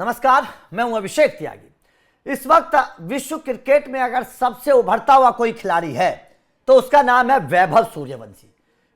नमस्कार, मैं हूं अभिषेक त्यागी। इस वक्त विश्व क्रिकेट में अगर सबसे उभरता हुआ कोई खिलाड़ी है तो उसका नाम है वैभव सूर्यवंशी।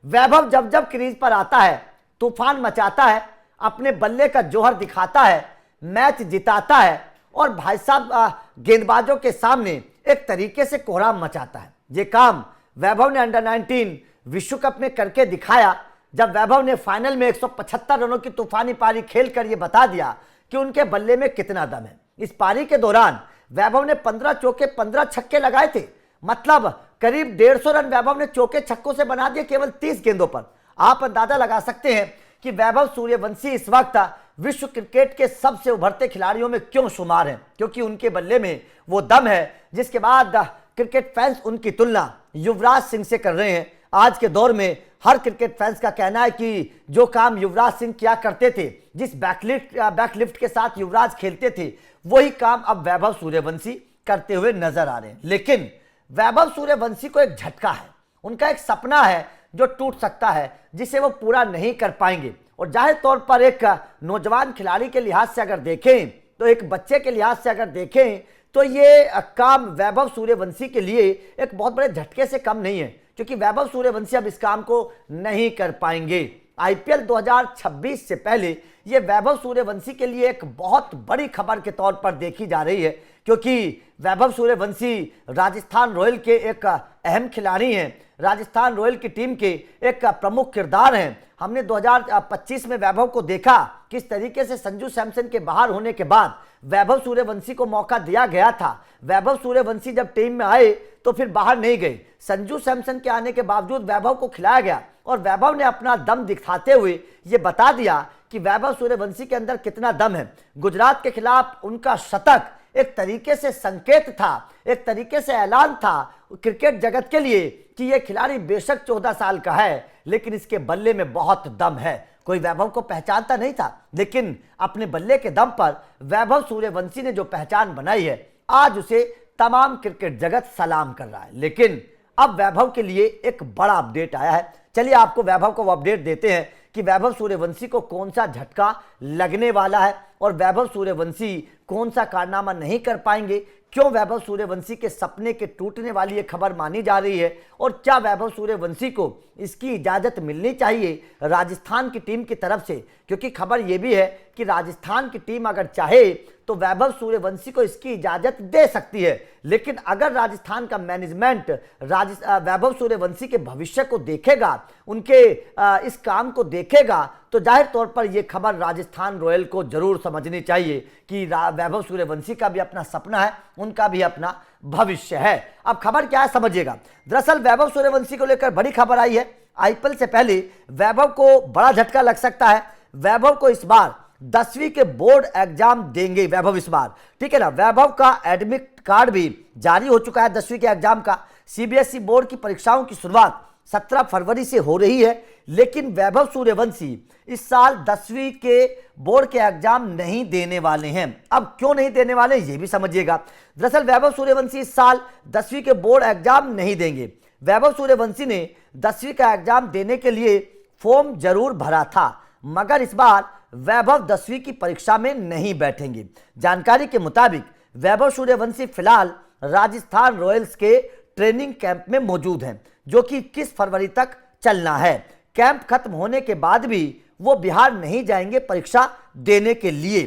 वैभव जब जब क्रीज पर आता है तूफान मचाता है, अपने बल्ले का जौहर दिखाता है, मैच जिताता है और भाई साहब गेंदबाजों के सामने एक तरीके से कोहराम मचाता है। ये काम वैभव ने अंडर 19 विश्व कप में करके दिखाया, जब वैभव ने फाइनल में 175 रनों की तूफानी पारी खेलकर यह बता दिया कि उनके बल्ले में कितना दम है। इस पारी के दौरान वैभव ने 15 चौके 15 छक्के लगाए थे, मतलब करीब 150 रन वैभव ने चौके छक्कों से बना दिए केवल 30 गेंदों पर। आप अंदाजा लगा सकते हैं कि वैभव सूर्यवंशी इस वक्त विश्व क्रिकेट के सबसे उभरते खिलाड़ियों में क्यों शुमार हैं, क्योंकि उनके बल्ले में वो दम है जिसके बाद क्रिकेट फैंस उनकी तुलना युवराज सिंह से कर रहे हैं। आज के दौर में हर क्रिकेट फैंस का कहना है कि जो काम युवराज सिंह किया करते थे, जिस बैकलिफ्ट के साथ युवराज खेलते थे, वही काम अब वैभव सूर्यवंशी करते हुए नजर आ रहे हैं। लेकिन वैभव सूर्यवंशी को एक झटका है, उनका एक सपना है जो टूट सकता है, जिसे वो पूरा नहीं कर पाएंगे। और जाहिर तौर पर एक नौजवान खिलाड़ी के लिहाज से अगर देखें, तो एक बच्चे के लिहाज से अगर देखें, तो ये काम वैभव सूर्यवंशी के लिए एक बहुत बड़े झटके से कम नहीं है, क्योंकि वैभव सूर्यवंशी अब इस काम को नहीं कर पाएंगे। आईपीएल 2026 से पहले ये वैभव सूर्यवंशी के लिए एक बहुत बड़ी खबर के तौर पर देखी जा रही है, क्योंकि वैभव सूर्यवंशी राजस्थान रॉयल के एक अहम खिलाड़ी हैं, राजस्थान रॉयल की टीम के एक प्रमुख किरदार हैं। हमने 2025 में वैभव को देखा किस तरीके से संजू सैमसन के बाहर होने के बाद वैभव सूर्यवंशी को मौका दिया गया था। वैभव सूर्यवंशी जब टीम में आए तो फिर बाहर नहीं गए, संजू सैमसन के आने के बावजूद वैभव को खिलाया गया और वैभव ने अपना दम दिखाते हुए ये बता दिया कि वैभव सूर्यवंशी के अंदर कितना दम है। गुजरात के खिलाफ उनका शतक एक तरीके से संकेत था, एक तरीके से ऐलान था क्रिकेट जगत के लिए कि यह खिलाड़ी बेशक 14 साल का है, लेकिन इसके बल्ले में बहुत दम है। कोई वैभव को पहचानता नहीं था, लेकिन अपने बल्ले के दम पर वैभव सूर्यवंशी ने जो पहचान बनाई है, आज उसे तमाम क्रिकेट जगत सलाम कर रहा है। लेकिन अब वैभव के लिए एक बड़ा अपडेट आया है। चलिए आपको वैभव को अपडेट देते हैं कि वैभव सूर्यवंशी को कौन सा झटका लगने वाला है और वैभव सूर्यवंशी कौन सा कारनामा नहीं कर पाएंगे, क्यों वैभव सूर्यवंशी के सपने के टूटने वाली ये खबर मानी जा रही है और क्या वैभव सूर्यवंशी को इसकी इजाजत मिलनी चाहिए राजस्थान की टीम की तरफ से। क्योंकि खबर ये भी है कि राजस्थान की टीम अगर चाहे तो वैभव सूर्यवंशी को इसकी इजाजत दे सकती है, लेकिन अगर राजस्थान का मैनेजमेंट वैभव सूर्यवंशी के भविष्य को देखेगा, उनके इस काम को देखेगा, तो जाहिर तौर पर यह खबर राजस्थान रॉयल को जरूर समझनी चाहिए कि वैभव सूर्यवंशी का भी अपना सपना है, उनका भी अपना भविष्य है। अब खबर क्या है समझिएगा। दरअसल वैभव सूर्यवंशी को लेकर बड़ी खबर आई है। आईपीएल से पहले वैभव को बड़ा झटका लग सकता है। वैभव को इस बार 10वीं के बोर्ड एग्जाम देंगे वैभव इस बार, ठीक है ना। वैभव का एडमिट कार्ड भी जारी हो चुका है 10वीं के एग्जाम का। सीबीएसई बोर्ड की परीक्षाओं की शुरुआत 17 फरवरी से हो रही है, लेकिन वैभव सूर्यवंशी इस साल 10वीं के बोर्ड के एग्जाम नहीं देने वाले हैं। अब क्यों नहीं देने वाले ये भी समझिएगा। दरअसल वैभव सूर्यवंशी इस साल 10वीं के बोर्ड एग्जाम नहीं देंगे। वैभव सूर्यवंशी ने 10वीं का एग्जाम देने के लिए फॉर्म जरूर भरा था, मगर इस बार वैभव 10वीं की परीक्षा में नहीं बैठेंगे। जानकारी के मुताबिक वैभव सूर्यवंशी फिलहाल राजस्थान रॉयल्स के ट्रेनिंग कैंप में मौजूद हैं, जो कि 21 फरवरी तक चलना है। कैंप खत्म होने के बाद भी वो बिहार नहीं जाएंगे परीक्षा देने के लिए,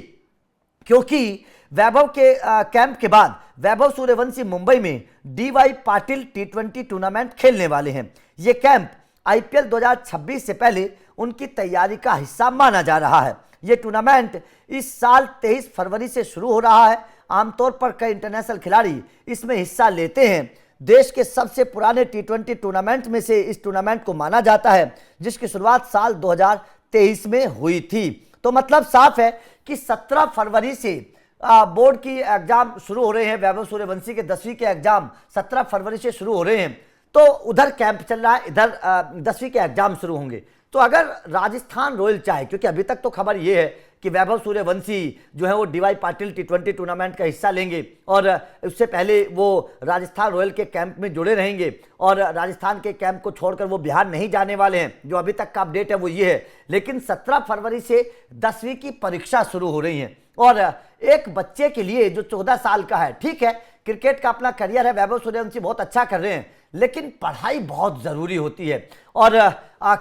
क्योंकि वैभव के कैंप के बाद वैभव सूर्यवंशी मुंबई में डीवाई पाटिल T20 टूर्नामेंट खेलने वाले हैं। ये कैंप आईपीएल 2026 से पहले उनकी तैयारी का हिस्सा माना जा रहा है। यह टूर्नामेंट इस साल 23 फरवरी से शुरू हो रहा है। आमतौर पर कई इंटरनेशनल खिलाड़ी इसमें हिस्सा लेते हैं। देश के सबसे पुराने T20 टूर्नामेंट में से इस टूर्नामेंट को माना जाता है, जिसकी शुरुआत साल 2023 में हुई थी। तो मतलब साफ है कि 17 फरवरी से बोर्ड की एग्जाम शुरू हो रहे हैं। वैभव सूर्यवंशी के 10वीं के एग्जाम 17 फरवरी से शुरू हो रहे हैं, तो उधर कैंप चल रहा है, इधर 10वीं के एग्जाम शुरू होंगे। तो अगर राजस्थान रॉयल चाहे, क्योंकि अभी तक तो खबर ये है कि वैभव सूर्यवंशी जो है वो डीवाई पाटिल T20 टूर्नामेंट का हिस्सा लेंगे और उससे पहले वो राजस्थान रॉयल के कैंप में जुड़े रहेंगे और राजस्थान के कैंप को छोड़कर वो बिहार नहीं जाने वाले हैं, जो अभी तक का अपडेट है वो ये है। लेकिन 17 फरवरी से 10वीं की परीक्षा शुरू हो रही है और एक बच्चे के लिए जो 14 साल का है, ठीक है क्रिकेट का अपना करियर है, वैभव सूर्यवंशी बहुत अच्छा कर रहे हैं, लेकिन पढ़ाई बहुत ज़रूरी होती है और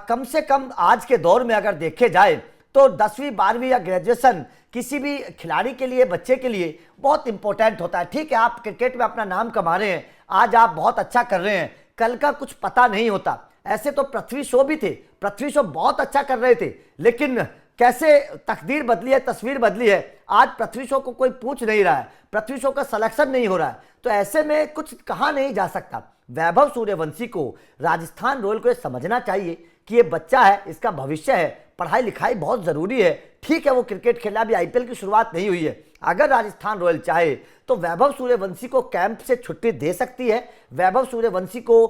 कम से कम आज के दौर में अगर देखे जाए तो 10वीं 12वीं या ग्रेजुएशन किसी भी खिलाड़ी के लिए, बच्चे के लिए बहुत इंपॉर्टेंट होता है। ठीक है, आप क्रिकेट में अपना नाम कमा रहे हैं, आज आप बहुत अच्छा कर रहे हैं, कल का कुछ पता नहीं होता। ऐसे तो पृथ्वी शॉ भी थे, पृथ्वी शॉ बहुत अच्छा कर रहे थे, लेकिन कैसे तकदीर बदली है, तस्वीर बदली है, आज पृथ्वी शॉ को कोई पूछ नहीं रहा है, पृथ्वी शॉ का सिलेक्शन नहीं हो रहा है, तो ऐसे में कुछ कहा नहीं जा सकता। वैभव सूर्यवंशी को राजस्थान रॉयल को समझना चाहिए कि ये बच्चा है, इसका भविष्य है, पढ़ाई लिखाई बहुत जरूरी है। ठीक है वो क्रिकेट खेला, भी आईपीएल की शुरुआत नहीं हुई है, अगर राजस्थान रॉयल चाहे तो वैभव सूर्यवंशी को कैंप से छुट्टी दे सकती है, वैभव सूर्यवंशी को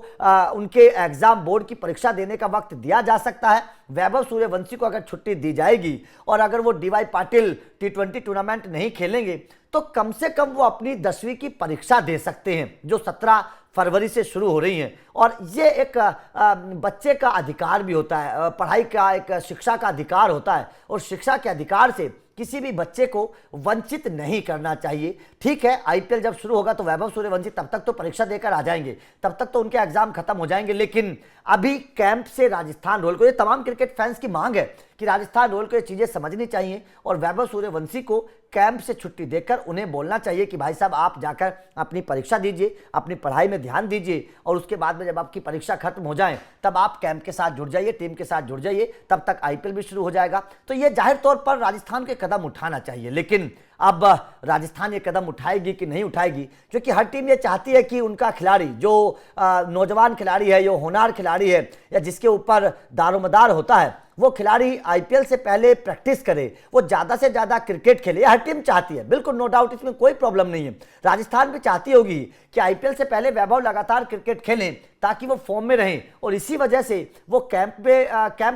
उनके एग्जाम बोर्ड की परीक्षा देने का वक्त दिया जा सकता है। वैभव सूर्यवंशी को अगर छुट्टी दी जाएगी और अगर वो डीवाई पाटिल T20 टूर्नामेंट नहीं खेलेंगे तो कम से कम वो अपनी 10वीं की परीक्षा दे सकते हैं, जो 17 फरवरी से शुरू हो रही हैं। और ये एक बच्चे का अधिकार भी होता है, पढ़ाई का एक शिक्षा का अधिकार होता है और शिक्षा के अधिकार से किसी भी बच्चे को वंचित नहीं करना चाहिए। ठीक है, आईपीएल जब शुरू होगा तो वैभव सूर्यवंशी तब तक तो परीक्षा देकर आ जाएंगे, तब तक तो उनके एग्जाम खत्म हो जाएंगे, लेकिन अभी कैंप से राजस्थान रॉयल को, ये तमाम क्रिकेट फैंस की मांग है कि राजस्थान रॉयल को ये चीजें समझनी चाहिए और वैभव सूर्यवंशी को कैंप से छुट्टी देकर उन्हें बोलना चाहिए कि भाई साहब आप जाकर अपनी परीक्षा दीजिए, अपनी पढ़ाई में ध्यान दीजिए और उसके बाद में जब आपकी परीक्षा खत्म हो जाए तब आप कैंप के साथ जुड़ जाइए, टीम के साथ जुड़ जाइए, तब तक आईपीएल भी शुरू हो जाएगा। तो ये जाहिर तौर पर राजस्थान के कदम उठाना चाहिए, लेकिन अब राजस्थान ये कदम उठाएगी कि नहीं उठाएगी, क्योंकि हर टीम ये चाहती है कि उनका खिलाड़ी जो नौजवान खिलाड़ी है, जो होनहार खिलाड़ी है या जिसके ऊपर दारोमदार होता है, वो खिलाड़ी आईपीएल से पहले प्रैक्टिस करे, वो ज़्यादा से ज़्यादा क्रिकेट खेले। हर टीम चाहती है, बिल्कुल नो डाउट, इसमें कोई प्रॉब्लम नहीं है। राजस्थान भी चाहती होगी कि आईपीएल से पहले वैभव लगातार क्रिकेट खेलें ताकि वो फॉर्म में रहें और इसी वजह से वो कैंप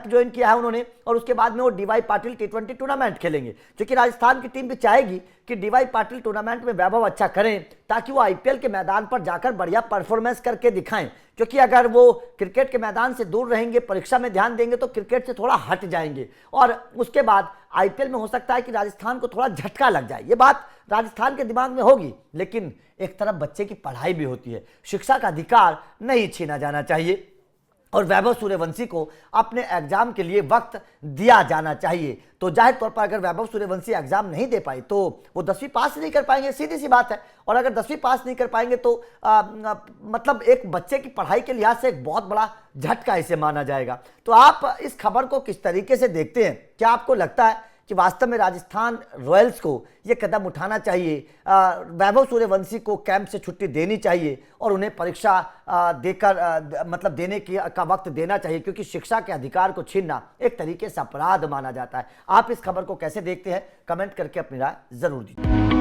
ज्वाइन किया है उन्होंने और उसके बाद में वो डीवाई पाटिल T20 टूर्नामेंट खेलेंगे, क्योंकि राजस्थान की टीम भी चाहेगी कि डीवाई पाटिल टूर्नामेंट में वैभव अच्छा करें ताकि वो आईपीएल के मैदान पर जाकर बढ़िया परफॉर्मेंस करके दिखाएं। क्योंकि अगर वो क्रिकेट के मैदान से दूर रहेंगे, परीक्षा में ध्यान देंगे तो क्रिकेट से थोड़ा हट जाएंगे और उसके बाद आईपीएल में हो सकता है कि राजस्थान को थोड़ा झटका लग जाए। ये बात राजस्थान के दिमाग में होगी, लेकिन एक तरफ बच्चे की पढ़ाई भी होती है, शिक्षा का अधिकार नहीं छीना जाना चाहिए और वैभव सूर्यवंशी को अपने एग्जाम के लिए वक्त दिया जाना चाहिए। तो जाहिर तौर पर अगर वैभव सूर्यवंशी एग्जाम नहीं दे पाई तो वो 10वीं पास नहीं कर पाएंगे, सीधी सी बात है। और अगर 10वीं पास नहीं कर पाएंगे तो मतलब एक बच्चे की पढ़ाई के लिहाज से एक बहुत बड़ा झटका इसे माना जाएगा। तो आप इस खबर को किस तरीके से देखते हैं? क्या आपको लगता है कि वास्तव में राजस्थान रॉयल्स को ये कदम उठाना चाहिए, वैभव सूर्यवंशी को कैंप से छुट्टी देनी चाहिए और उन्हें परीक्षा देकर मतलब देने का वक्त देना चाहिए, क्योंकि शिक्षा के अधिकार को छीनना एक तरीके से अपराध माना जाता है। आप इस खबर को कैसे देखते हैं? कमेंट करके अपनी राय जरूर दीजिए।